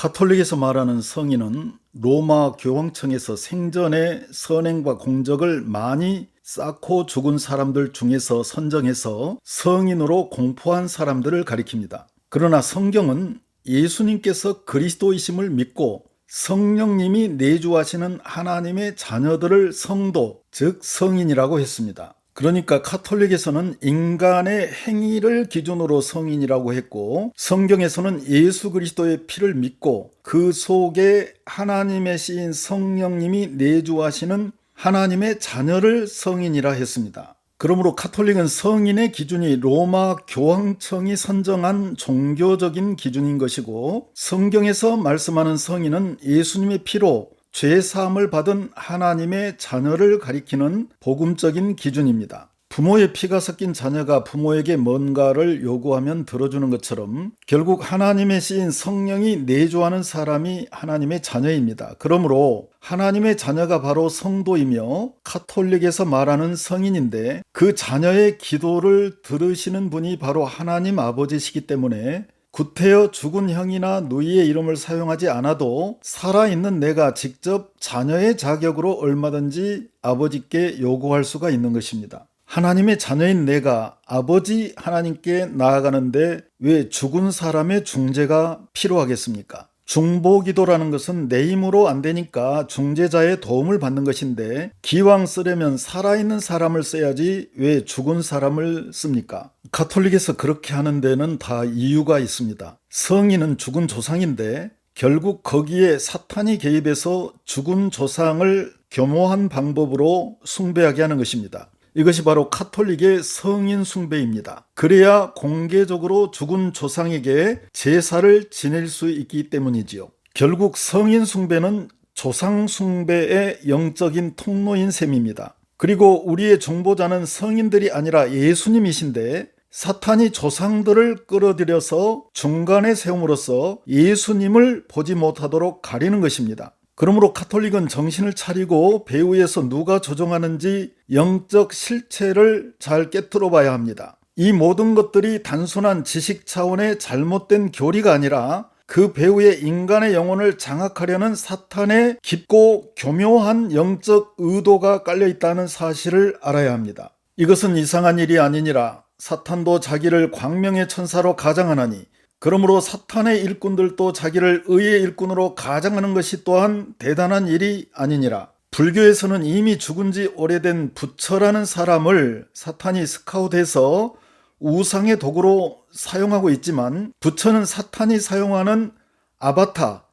가톨릭에서 말하는 성인은 로마 교황청에서 생전에 선행과 공적을 많이 쌓고 죽은 사람들 중에서 선정해서 성인으로 공포한 사람들을 가리킵니다. 그러나 성경은 예수님께서 그리스도이심을 믿고 성령님이 내주하시는 하나님의 자녀들을 성도, 즉 성인이라고 했습니다. 그러니까 가톨릭에서는 인간의 행위를 기준으로 성인이라고 했고, 성경에서는 예수 그리스도의 피를 믿고 그 속에 하나님의 씨인 성령님이 내주하시는 하나님의 자녀를 성인이라 했습니다. 그러므로 가톨릭은 성인의 기준이 로마 교황청이 선정한 종교적인 기준인 것이고, 성경에서 말씀하는 성인은 예수님의 피로 죄사함을 받은 하나님의 자녀를 가리키는 복음적인 기준입니다. 부모의 피가 섞인 자녀가 부모에게 뭔가를 요구하면 들어주는 것처럼 결국 하나님의 씨인 성령이 내주하는 사람이 하나님의 자녀입니다. 그러므로 하나님의 자녀가 바로 성도이며 가톨릭에서 말하는 성인인데, 그 자녀의 기도를 들으시는 분이 바로 하나님 아버지시기 때문에 구태여 죽은 형이나 누이의 이름을 사용하지 않아도 살아있는 내가 직접 자녀의 자격으로 얼마든지 아버지께 요구할 수가 있는 것입니다. 하나님의 자녀인 내가 아버지 하나님께 나아가는데 왜 죽은 사람의 중재가 필요하겠습니까? 중보기도라는 것은 내 힘으로 안 되니까 중재자의 도움을 받는 것인데, 기왕 쓰려면 살아있는 사람을 써야지 왜 죽은 사람을 씁니까? 가톨릭에서 그렇게 하는 데는 다 이유가 있습니다. 성인은 죽은 조상인데 결국 거기에 사탄이 개입해서 죽은 조상을 교묘한 방법으로 숭배하게 하는 것입니다. 이것이 바로 가톨릭의 성인 숭배입니다. 그래야 공개적으로 죽은 조상에게 제사를 지낼 수 있기 때문이지요. 결국 성인 숭배는 조상 숭배의 영적인 통로인 셈입니다. 그리고 우리의 중보자는 성인들이 아니라 예수님이신데, 사탄이 조상들을 끌어들여서 중간에 세움으로써 예수님을 보지 못하도록 가리는 것입니다. 그러므로 가톨릭은 정신을 차리고 배후에서 누가 조종하는지 영적 실체를 잘 깨트려 봐야 합니다. 이 모든 것들이 단순한 지식 차원의 잘못된 교리가 아니라 그 배후에 인간의 영혼을 장악하려는 사탄의 깊고 교묘한 영적 의도가 깔려 있다는 사실을 알아야 합니다. 이것은 이상한 일이 아니니라. 사탄도 자기를 광명의 천사로 가장하나니, 그러므로 사탄의 일꾼들도 자기를 의의 일꾼으로 가장하는 것이 또한 대단한 일이 아니니라. 불교에서는 이미 죽은 지 오래된 부처라는 사람을 사탄이 스카웃해서 우상의 도구로 사용하고 있지만, 부처는 사탄이 사용하는 아바타,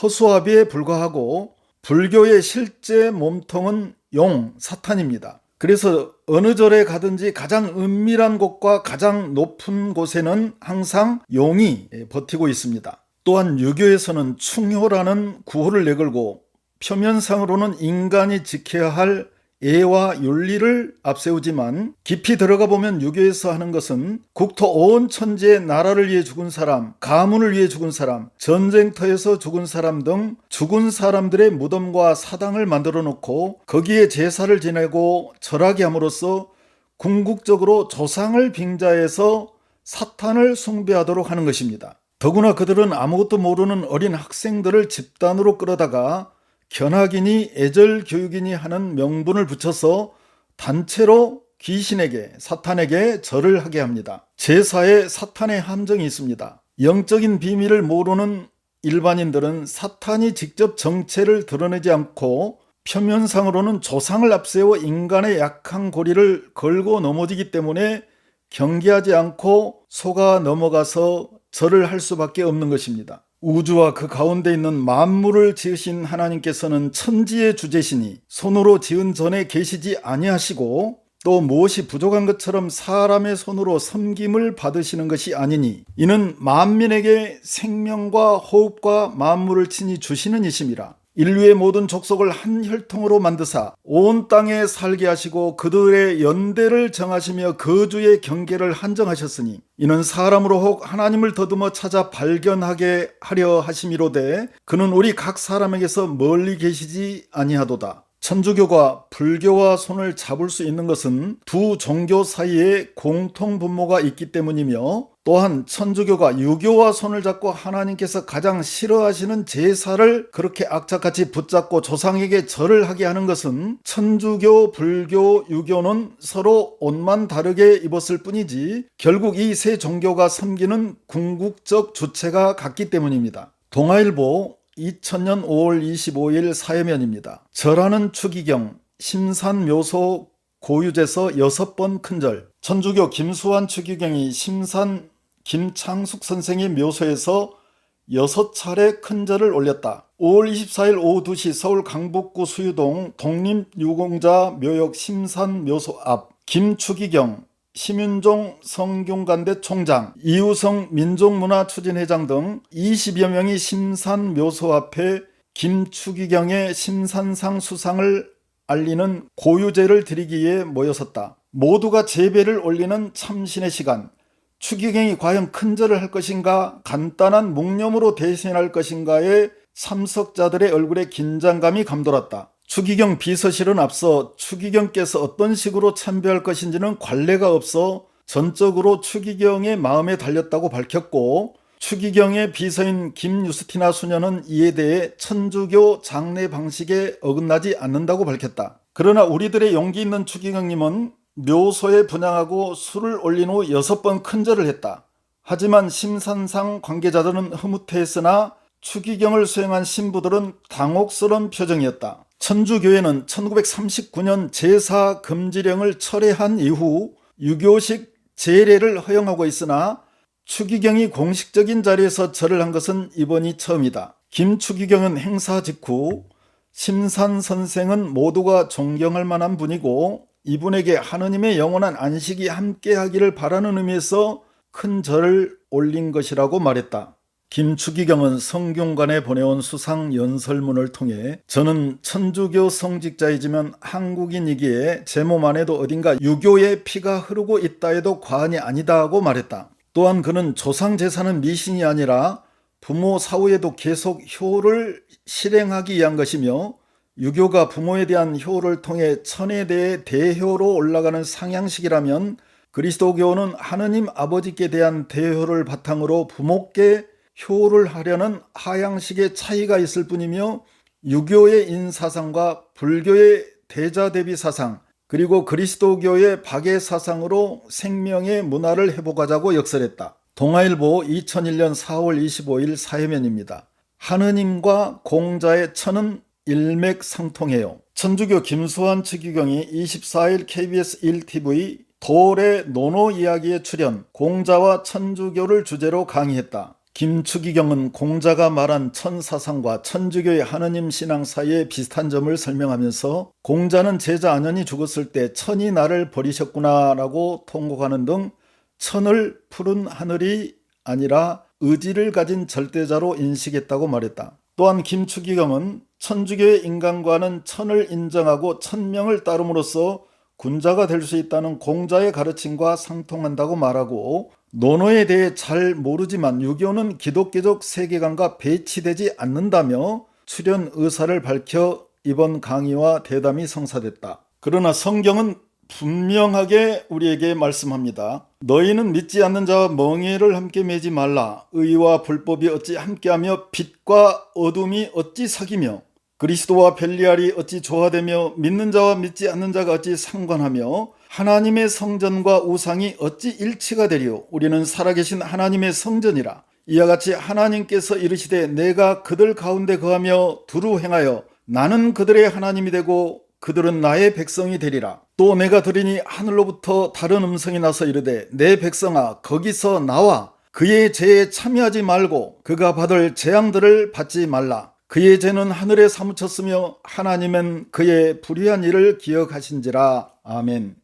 허수아비에 불과하고 불교의 실제 몸통은 용, 사탄입니다. 그래서 어느 절에 가든지 가장 은밀한 곳과 가장 높은 곳에는 항상 용이 버티고 있습니다. 또한 유교에서는 충효라는 구호를 내걸고 표면상으로는 인간이 지켜야 할 예와 윤리를 앞세우지만, 깊이 들어가 보면 유교에서 하는 것은 국토 온 천지의 나라를 위해 죽은 사람, 가문을 위해 죽은 사람, 전쟁터에서 죽은 사람 등 죽은 사람들의 무덤과 사당을 만들어 놓고 거기에 제사를 지내고 절하게 함으로써 궁극적으로 조상을 빙자해서 사탄을 숭배하도록 하는 것입니다. 더구나 그들은 아무것도 모르는 어린 학생들을 집단으로 끌어다가 견학이니 애절교육이니 하는 명분을 붙여서 단체로 귀신에게, 사탄에게 절을 하게 합니다. 제사에 사탄의 함정이 있습니다. 영적인 비밀을 모르는 일반인들은 사탄이 직접 정체를 드러내지 않고 표면상으로는 조상을 앞세워 인간의 약한 고리를 걸고 넘어지기 때문에 경계하지 않고 속아 넘어가서 절을 할 수밖에 없는 것입니다. 우주와 그 가운데 있는 만물을 지으신 하나님께서는 천지의 주제시니 손으로 지은 전에 계시지 아니하시고, 또 무엇이 부족한 것처럼 사람의 손으로 섬김을 받으시는 것이 아니니, 이는 만민에게 생명과 호흡과 만물을 친히 주시는 이심이라. 인류의 모든 족속을 한 혈통으로 만드사 온 땅에 살게 하시고 그들의 연대를 정하시며 거주의 경계를 한정하셨으니, 이는 사람으로 혹 하나님을 더듬어 찾아 발견하게 하려 하심이로되 그는 우리 각 사람에게서 멀리 계시지 아니하도다. 천주교가 불교와 손을 잡을 수 있는 것은 두 종교 사이에 공통 분모가 있기 때문이며, 또한 천주교가 유교와 손을 잡고 하나님께서 가장 싫어하시는 제사를 그렇게 악착같이 붙잡고 조상에게 절을 하게 하는 것은 천주교, 불교, 유교는 서로 옷만 다르게 입었을 뿐이지 결국 이 세 종교가 섬기는 궁극적 주체가 같기 때문입니다. 동아일보 2000년 5월 25일 사회면입니다. 절하는 추기경, 심산묘소 고유제서 6번 큰절. 천주교 김수환 추기경이 심산 김창숙 선생의 묘소에서 6차례 큰절을 올렸다. 5월 24일 오후 2시 서울 강북구 수유동 독립유공자 묘역 심산묘소 앞 김추기경, 심윤종 성균관대 총장, 이우성 민족문화추진회장 등 20여 명이 심산묘소 앞에 김추기경의 심산상 수상을 알리는 고유제를 드리기 위해 모여섰다. 모두가 제배를 올리는 참신의 시간. 추기경이 과연 큰절을 할 것인가, 간단한 묵념으로 대신할 것인가에 참석자들의 얼굴에 긴장감이 감돌았다. 추기경 비서실은 앞서 추기경께서 어떤 식으로 참배할 것인지는 관례가 없어 전적으로 추기경의 마음에 달렸다고 밝혔고, 추기경의 비서인 김유스티나 수녀는 이에 대해 천주교 장례 방식에 어긋나지 않는다고 밝혔다. 그러나 우리들의 용기 있는 추기경님은 묘소에 분향하고 술을 올린 후 6번 큰절을 했다. 하지만 심산상 관계자들은 흐뭇해했으나 추기경을 수행한 신부들은 당혹스러운 표정이었다. 천주교회는 1939년 제사 금지령을 철회한 이후 유교식 제례를 허용하고 있으나 추기경이 공식적인 자리에서 절을 한 것은 이번이 처음이다. 김추기경은 행사 직후 심산 선생은 모두가 존경할 만한 분이고 이분에게 하느님의 영원한 안식이 함께하기를 바라는 의미에서 큰 절을 올린 것이라고 말했다. 김추기경은 성균관에 보내온 수상 연설문을 통해 저는 천주교 성직자이지만 한국인이기에 제 몸 안에도 어딘가 유교의 피가 흐르고 있다 해도 과언이 아니다 하고 말했다. 또한 그는 조상제사는 미신이 아니라 부모 사후에도 계속 효를 실행하기 위한 것이며 유교가 부모에 대한 효를 통해 천에 대해 대효로 올라가는 상향식이라면 그리스도교는 하느님 아버지께 대한 대효를 바탕으로 부모께 효를 하려는 하향식의 차이가 있을 뿐이며 유교의 인사상과 불교의 대자대비 사상 그리고 그리스도교의 박애 사상으로 생명의 문화를 회복하자고 역설했다. 동아일보 2001년 4월 25일 사회면입니다. 하느님과 공자의 천은 일맥상통해요. 천주교 김수환 추기경이 24일 KBS 1TV 돌의 노노 이야기에 출연, 공자와 천주교를 주제로 강의했다. 김추기경은 공자가 말한 천사상과 천주교의 하느님 신앙 사이에 비슷한 점을 설명하면서 공자는 제자 안현이 죽었을 때 천이 나를 버리셨구나 라고 통곡하는 등 천을 푸른 하늘이 아니라 의지를 가진 절대자로 인식했다고 말했다. 또한 김추기경은 천주교의 인간과는 천을 인정하고 천명을 따름으로써 군자가 될 수 있다는 공자의 가르침과 상통한다고 말하고 노노에 대해 잘 모르지만 유교는 기독교적 세계관과 배치되지 않는다며 출연 의사를 밝혀 이번 강의와 대담이 성사됐다. 그러나 성경은 분명하게 우리에게 말씀합니다. 너희는 믿지 않는 자와 멍에를 함께 매지 말라. 의와 불법이 어찌 함께하며 빛과 어둠이 어찌 사귀며 그리스도와 별리알이 어찌 조화되며 믿는 자와 믿지 않는 자가 어찌 상관하며 하나님의 성전과 우상이 어찌 일치가 되리요. 우리는 살아계신 하나님의 성전이라. 이와 같이 하나님께서 이르시되 내가 그들 가운데 거하며 두루 행하여 나는 그들의 하나님이 되고 그들은 나의 백성이 되리라. 또 내가 들으니 하늘로부터 다른 음성이 나서 이르되 내 백성아 거기서 나와 그의 죄에 참여하지 말고 그가 받을 재앙들을 받지 말라. 그의 죄는 하늘에 사무쳤으며 하나님은 그의 불의한 일을 기억하신지라. 아멘.